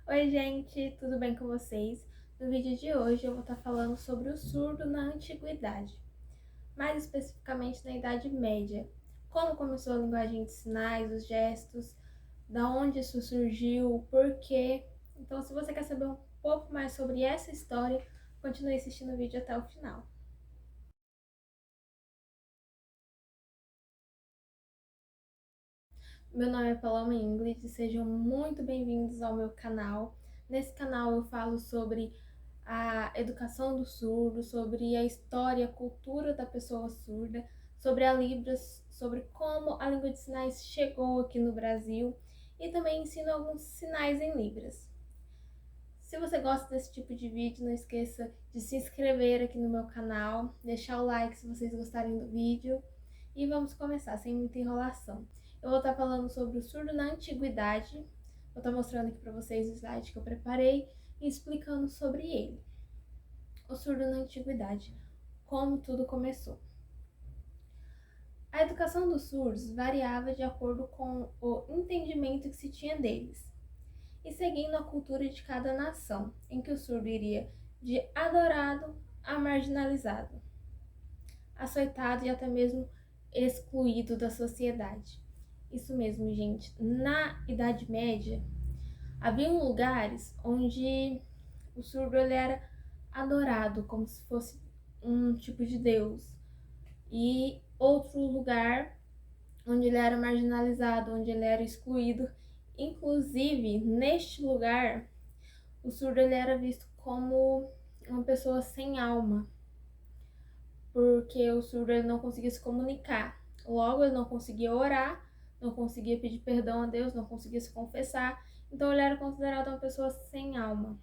Oi, gente, tudo bem com vocês? No vídeo de hoje eu vou estar falando sobre o surdo na antiguidade, mais especificamente na Idade Média. Como começou a linguagem de sinais, os gestos, da onde isso surgiu, o porquê. Então, se você quer saber um pouco mais sobre essa história, continue assistindo o vídeo até o final. Meu nome é Paloma Ingrid e sejam muito bem-vindos ao meu canal. Nesse canal eu falo sobre a educação do surdo, sobre a história, a cultura da pessoa surda, sobre a Libras, sobre como a língua de sinais chegou aqui no Brasil e também ensino alguns sinais em Libras. Se você gosta desse tipo de vídeo, não esqueça de se inscrever aqui no meu canal, deixar o like se vocês gostarem do vídeo e vamos começar, sem muita enrolação. Eu vou estar falando sobre o surdo na antiguidade, vou estar mostrando aqui para vocês o slide que eu preparei e explicando sobre ele. O surdo na antiguidade, como tudo começou. A educação dos surdos variava de acordo com o entendimento que se tinha deles, e seguindo a cultura de cada nação, em que o surdo iria de adorado a marginalizado, açoitado e até mesmo excluído da sociedade. Isso mesmo, gente. Na Idade Média, havia lugares onde o surdo ele era adorado como se fosse um tipo de deus, e outro lugar onde ele era marginalizado, onde ele era excluído. Inclusive, neste lugar, o surdo ele era visto como uma pessoa sem alma, porque o surdo ele não conseguia se comunicar. Logo, ele não conseguia orar, não conseguia pedir perdão a Deus, não conseguia se confessar. Então, ele era considerado uma pessoa sem alma.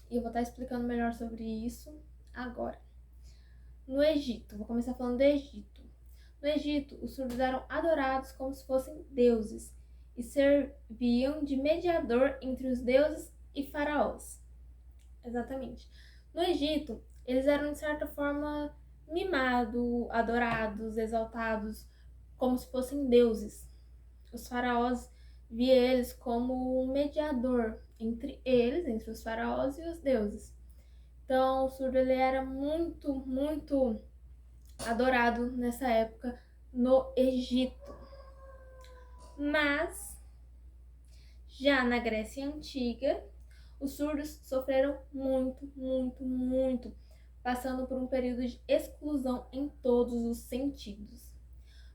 E eu vou estar explicando melhor sobre isso agora. No Egito, vou começar falando do Egito. No Egito, os surdos eram adorados como se fossem deuses e serviam de mediador entre os deuses e faraós. Exatamente. No Egito, eles eram de certa forma mimados, adorados, exaltados, como se fossem deuses. Os faraós via eles como um mediador entre eles, entre os faraós e os deuses. Então, o surdo ele era muito adorado nessa época no Egito. Mas, já na Grécia Antiga, os surdos sofreram muito, passando por um período de exclusão em todos os sentidos.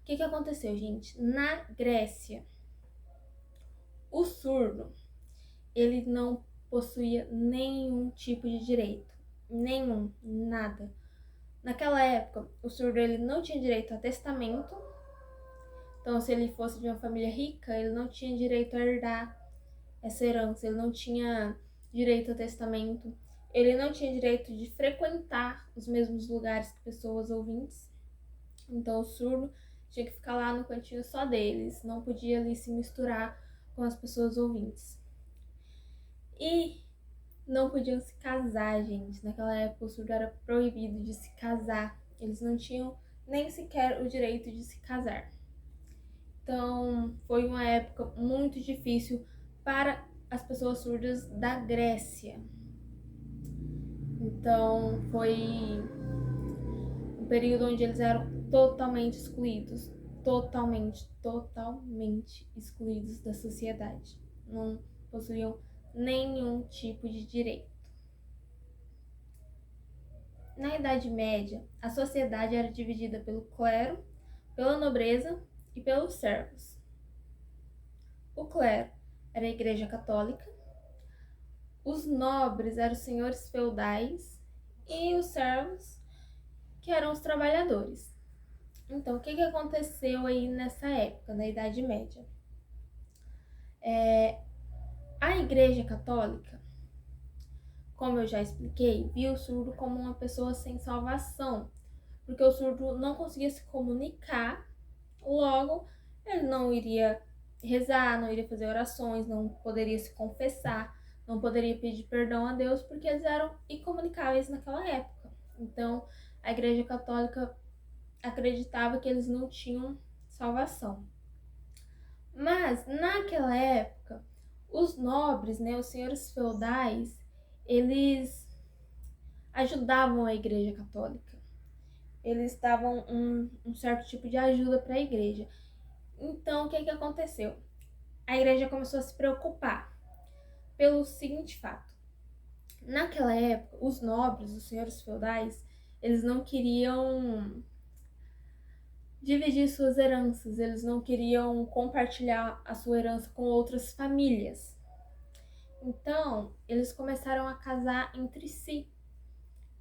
O que aconteceu, gente? Na Grécia, o surdo, ele não possuía nenhum tipo de direito. Nenhum, nada. Naquela época, o surdo ele não tinha direito a testamento. Então, se ele fosse de uma família rica, ele não tinha direito a herdar essa herança, ele não tinha direito a testamento, ele não tinha direito de frequentar os mesmos lugares que pessoas ouvintes. Então o surdo tinha que ficar lá no cantinho só deles, não podia ali se misturar com as pessoas ouvintes. E não podiam se casar, gente. Naquela época o surdo era proibido de se casar. Eles não tinham nem sequer o direito de se casar. Então foi uma época muito difícil para as pessoas surdas da Grécia. Então foi um período onde eles eram totalmente excluídos, totalmente excluídos da sociedade. Não possuíam nenhum tipo de direito. Na Idade Média, a sociedade era dividida pelo clero, pela nobreza e pelos servos. O clero era a Igreja Católica, os nobres eram os senhores feudais e os servos, que eram os trabalhadores. Então, o que aconteceu aí nessa época, na Idade Média? A Igreja Católica, como eu já expliquei, via o surdo como uma pessoa sem salvação, porque o surdo não conseguia se comunicar, logo ele não iria rezar, não iria fazer orações, não poderia se confessar, não poderia pedir perdão a Deus, porque eles eram incomunicáveis naquela época. Então, a Igreja Católica acreditava que eles não tinham salvação. Mas, naquela época, Os nobres, né, os senhores feudais, eles ajudavam a Igreja Católica. Eles davam um certo tipo de ajuda para a igreja. Então, o que aconteceu? A igreja começou a se preocupar pelo seguinte fato. Naquela época, os nobres, os senhores feudais, eles não queriam dividir suas heranças, eles não queriam compartilhar a sua herança com outras famílias. Então, eles começaram a casar entre si,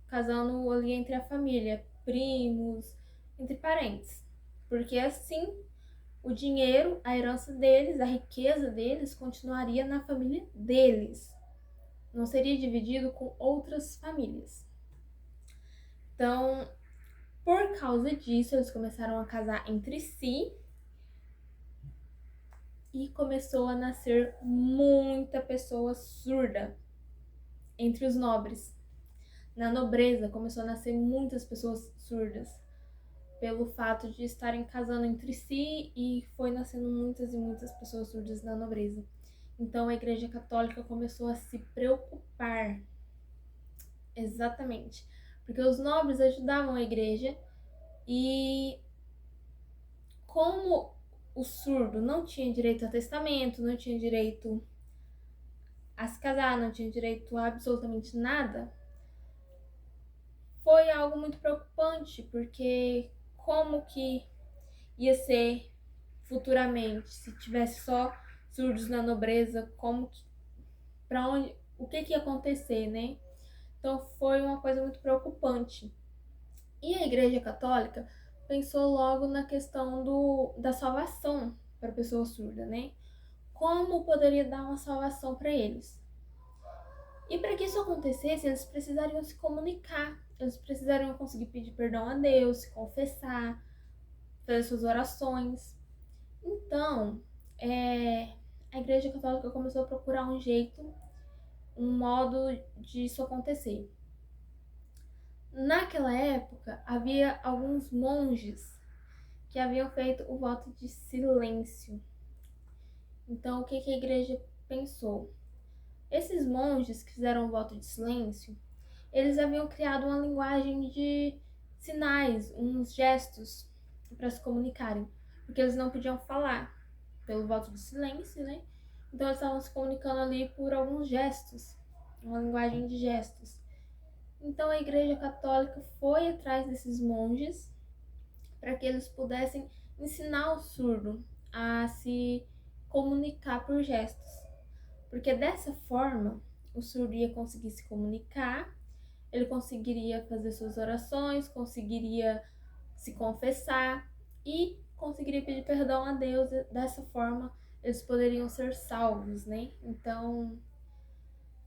casando ali entre a família, primos, entre parentes. Porque assim, o dinheiro, a herança deles, a riqueza deles continuaria na família deles. Não seria dividido com outras famílias. Então, por causa disso, eles começaram a casar entre si e começou a nascer muita pessoa surda entre os nobres. Na nobreza começou a nascer muitas pessoas surdas pelo fato de estarem casando entre si e foi nascendo muitas e muitas pessoas surdas na nobreza. Então a Igreja Católica começou a se preocupar, exatamente, porque os nobres ajudavam a igreja e como o surdo não tinha direito a testamento, não tinha direito a se casar, não tinha direito a absolutamente nada, foi algo muito preocupante, porque como que ia ser futuramente se tivesse só surdos na nobreza, como que, para onde, o que ia acontecer, né? Então foi uma coisa muito preocupante. E a Igreja Católica pensou logo na questão da salvação para a pessoa surda, né? Como poderia dar uma salvação para eles? E para que isso acontecesse, eles precisariam se comunicar, eles precisariam conseguir pedir perdão a Deus, se confessar, fazer suas orações. Então, a Igreja Católica começou a procurar um jeito, um modo de isso acontecer. Naquela época, havia alguns monges que haviam feito o voto de silêncio. Então, o que a igreja pensou? Esses monges que fizeram o voto de silêncio, eles haviam criado uma linguagem de sinais, uns gestos para se comunicarem, porque eles não podiam falar pelo voto de silêncio, né? Então, eles estavam se comunicando ali por alguns gestos, uma linguagem de gestos. Então, a Igreja Católica foi atrás desses monges para que eles pudessem ensinar o surdo a se comunicar por gestos. Porque dessa forma, o surdo ia conseguir se comunicar, ele conseguiria fazer suas orações, conseguiria se confessar e conseguiria pedir perdão a Deus. Dessa forma, eles poderiam ser salvos, né? Então,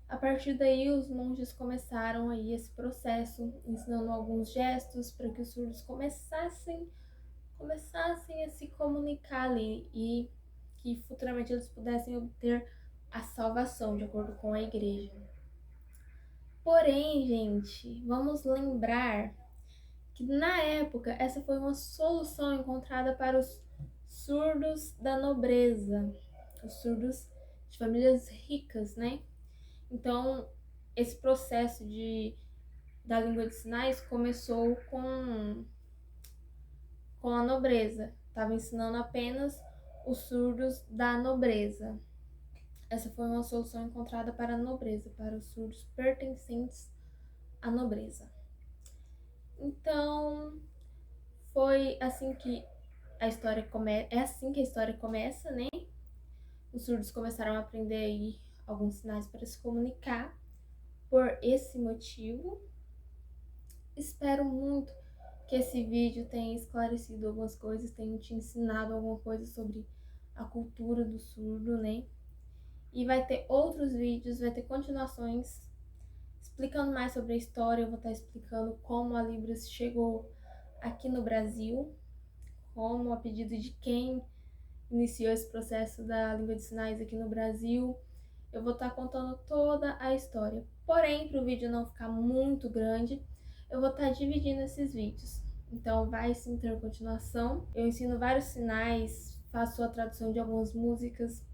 a partir daí, os monges começaram aí esse processo, ensinando alguns gestos para que os surdos começassem a se comunicar ali e que futuramente eles pudessem obter a salvação, de acordo com a igreja. Porém, gente, vamos lembrar que na época essa foi uma solução encontrada para os surdos da nobreza, os surdos de famílias ricas, né? Então, esse processo da língua de sinais começou com a nobreza. Estava ensinando apenas os surdos da nobreza. Essa foi uma solução encontrada para a nobreza, para os surdos pertencentes à nobreza. Então, foi assim que a história começa. É assim que a história começa, né? Os surdos começaram a aprender aí alguns sinais para se comunicar. Por esse motivo, espero muito que esse vídeo tenha esclarecido algumas coisas, tenha te ensinado alguma coisa sobre a cultura do surdo, né? E vai ter outros vídeos, vai ter continuações explicando mais sobre a história. Eu vou estar explicando como a Libras chegou aqui no Brasil, como a pedido de quem iniciou esse processo da língua de sinais aqui no Brasil. Eu vou estar contando toda a história. Porém, para o vídeo não ficar muito grande, eu vou estar dividindo esses vídeos. Então vai sim ter continuação. Eu ensino vários sinais, faço a tradução de algumas músicas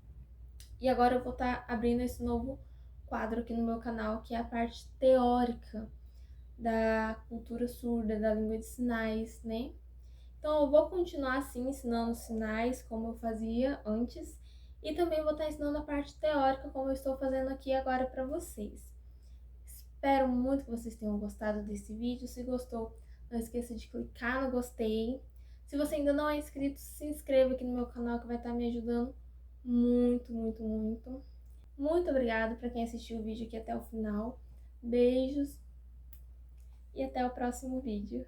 E agora eu vou estar abrindo esse novo quadro aqui no meu canal, que é a parte teórica da cultura surda, da língua de sinais, né? Então eu vou continuar assim ensinando sinais como eu fazia antes e também vou estar ensinando a parte teórica como eu estou fazendo aqui agora para vocês. Espero muito que vocês tenham gostado desse vídeo. Se gostou, não esqueça de clicar no gostei. Se você ainda não é inscrito, se inscreva aqui no meu canal que vai estar me ajudando muito, muito, muito. Muito obrigada para quem assistiu o vídeo aqui até o final. Beijos e até o próximo vídeo.